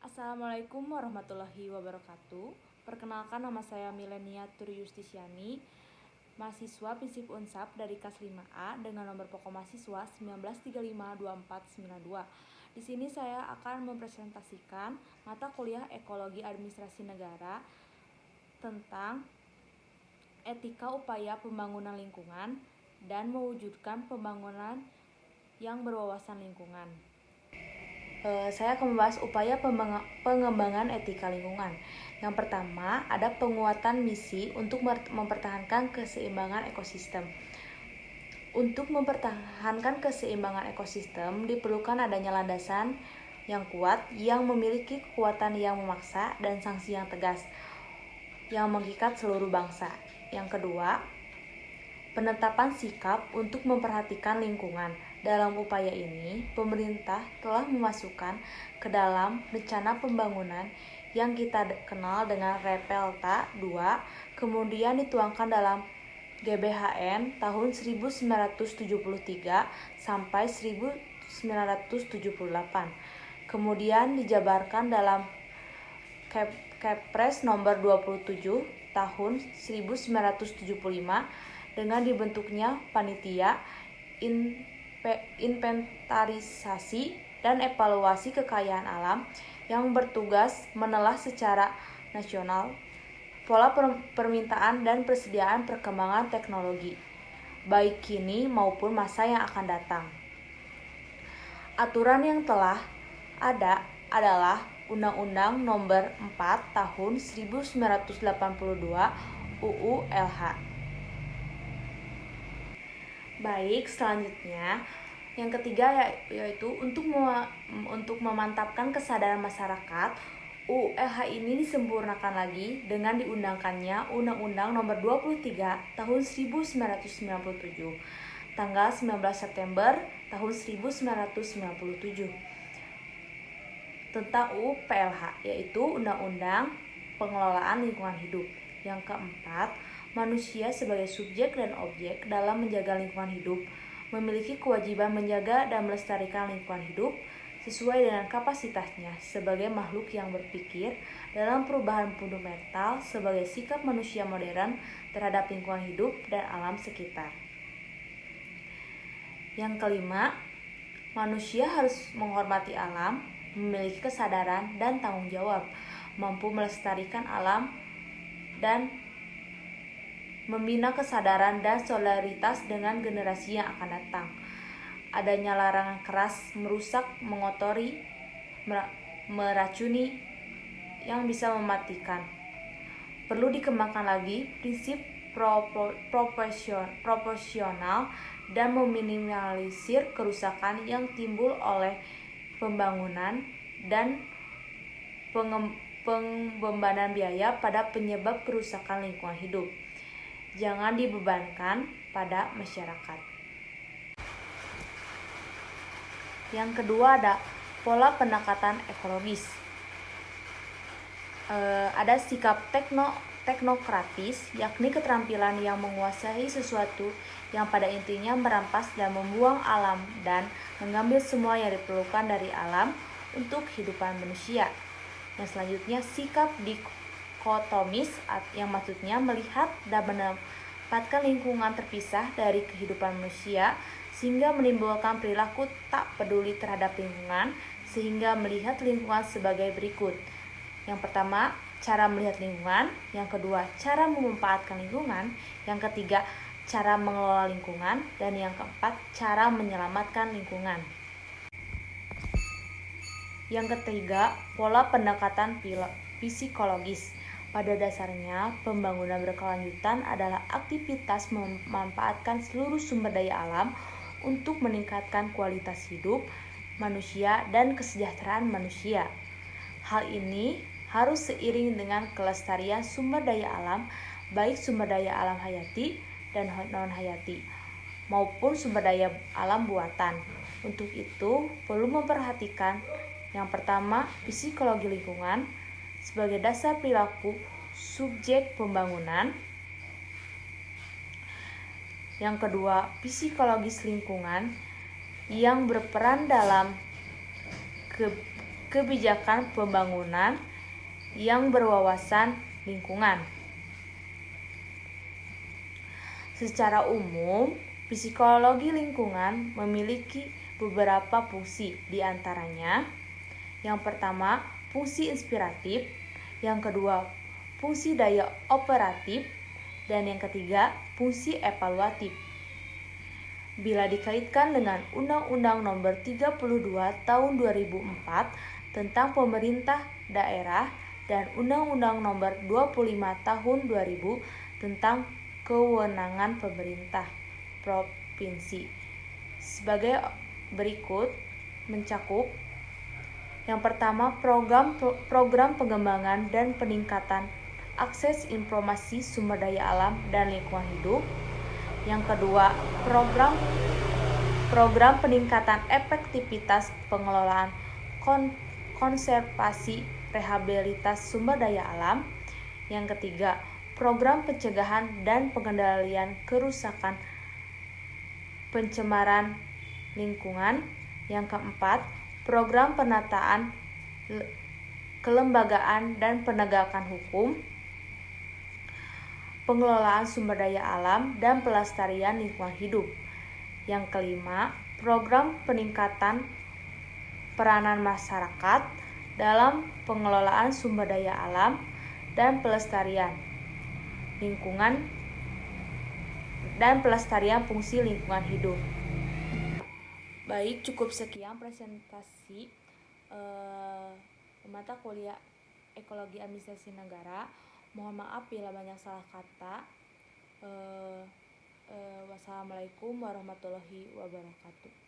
Assalamualaikum warahmatullahi wabarakatuh. Perkenalkan, nama saya Milenia Turyustisyani, mahasiswa Prinsip Unsap dari kelas 5A dengan nomor pokok mahasiswa 19352492. Di sini saya akan mempresentasikan mata kuliah Ekologi Administrasi Negara tentang etika upaya pembangunan lingkungan dan mewujudkan pembangunan yang berwawasan lingkungan. Saya akan membahas upaya pengembangan etika lingkungan. Yang pertama, ada penguatan misi untuk mempertahankan keseimbangan ekosistem. Untuk mempertahankan keseimbangan ekosistem, diperlukan adanya landasan yang kuat, yang memiliki kekuatan yang memaksa, dan sanksi yang tegas, yang mengikat seluruh bangsa. Yang kedua, penetapan sikap untuk memperhatikan lingkungan. Dalam upaya ini, pemerintah telah memasukkan ke dalam rencana pembangunan yang kita kenal dengan Repelta 2, kemudian dituangkan dalam GBHN tahun 1973 sampai 1978. Kemudian dijabarkan dalam Kepres nomor 27 tahun 1975 dengan dibentuknya panitia inventarisasi dan evaluasi kekayaan alam yang bertugas menelah secara nasional pola permintaan dan persediaan perkembangan teknologi, baik kini maupun masa yang akan datang. Aturan yang telah ada adalah Undang-Undang Nomor 4 Tahun 1982 UU LH. Baik, selanjutnya yang ketiga yaitu untuk memantapkan kesadaran masyarakat. UU LH ini disempurnakan lagi dengan diundangkannya Undang-Undang Nomor 23 Tahun 1997 tanggal 19 September tahun 1997 tentang UU PLH, yaitu Undang-Undang Pengelolaan Lingkungan Hidup. Yang keempat, manusia sebagai subjek dan objek dalam menjaga lingkungan hidup memiliki kewajiban menjaga dan melestarikan lingkungan hidup sesuai dengan kapasitasnya sebagai makhluk yang berpikir dalam perubahan fundamental sebagai sikap manusia modern terhadap lingkungan hidup dan alam sekitar. Yang kelima, manusia harus menghormati alam, memiliki kesadaran dan tanggung jawab, mampu melestarikan alam dan membina kesadaran dan solidaritas dengan generasi yang akan datang. Adanya larangan keras merusak, mengotori, meracuni yang bisa mematikan. Perlu dikembangkan lagi prinsip proporsional dan meminimalisir kerusakan yang timbul oleh pembangunan dan pembebanan biaya pada penyebab kerusakan lingkungan hidup. Jangan dibebankan pada masyarakat. Yang kedua ada pola pendekatan ekologis. Ada sikap teknokratis, yakni keterampilan yang menguasai sesuatu yang pada intinya merampas dan membuang alam dan mengambil semua yang diperlukan dari alam untuk kehidupan manusia. Yang selanjutnya sikap dikotomis, yang maksudnya melihat dan menempatkan lingkungan terpisah dari kehidupan manusia sehingga menimbulkan perilaku tak peduli terhadap lingkungan, sehingga melihat lingkungan sebagai berikut. Yang pertama, cara melihat lingkungan. Yang kedua, cara memanfaatkan lingkungan. Yang ketiga, cara mengelola lingkungan. Dan yang keempat, cara menyelamatkan lingkungan. Yang ketiga, pola pendekatan psikologis. Pada dasarnya, pembangunan berkelanjutan adalah aktivitas memanfaatkan seluruh sumber daya alam untuk meningkatkan kualitas hidup manusia dan kesejahteraan manusia. Hal ini harus seiring dengan kelestarian sumber daya alam, baik sumber daya alam hayati dan non-hayati, maupun sumber daya alam buatan. Untuk itu, perlu memperhatikan yang pertama, psikologi lingkungan sebagai dasar perilaku subjek pembangunan. Yang kedua, psikologis lingkungan yang berperan dalam kebijakan pembangunan yang berwawasan lingkungan. Secara umum, psikologi lingkungan memiliki beberapa fungsi, di antaranya yang pertama, fungsi inspiratif, yang kedua, fungsi daya operatif, dan yang ketiga, fungsi evaluatif. Bila dikaitkan dengan Undang-Undang Nomor 32 Tahun 2004 tentang pemerintah daerah dan Undang-Undang Nomor 25 Tahun 2000 tentang kewenangan pemerintah provinsi, sebagai berikut mencakup yang pertama, program pengembangan dan peningkatan akses informasi sumber daya alam dan lingkungan hidup. Yang kedua, program peningkatan efektivitas pengelolaan konservasi rehabilitas sumber daya alam. Yang ketiga, program pencegahan dan pengendalian kerusakan pencemaran lingkungan. Yang keempat, program penataan kelembagaan dan penegakan hukum, pengelolaan sumber daya alam, dan pelestarian lingkungan hidup. Yang kelima, program peningkatan peranan masyarakat dalam pengelolaan sumber daya alam dan pelestarian lingkungan dan pelestarian fungsi lingkungan hidup. Baik, cukup sekian presentasi mata kuliah Ekologi Administrasi Negara. Mohon maaf bila banyak salah kata. Wassalamualaikum warahmatullahi wabarakatuh.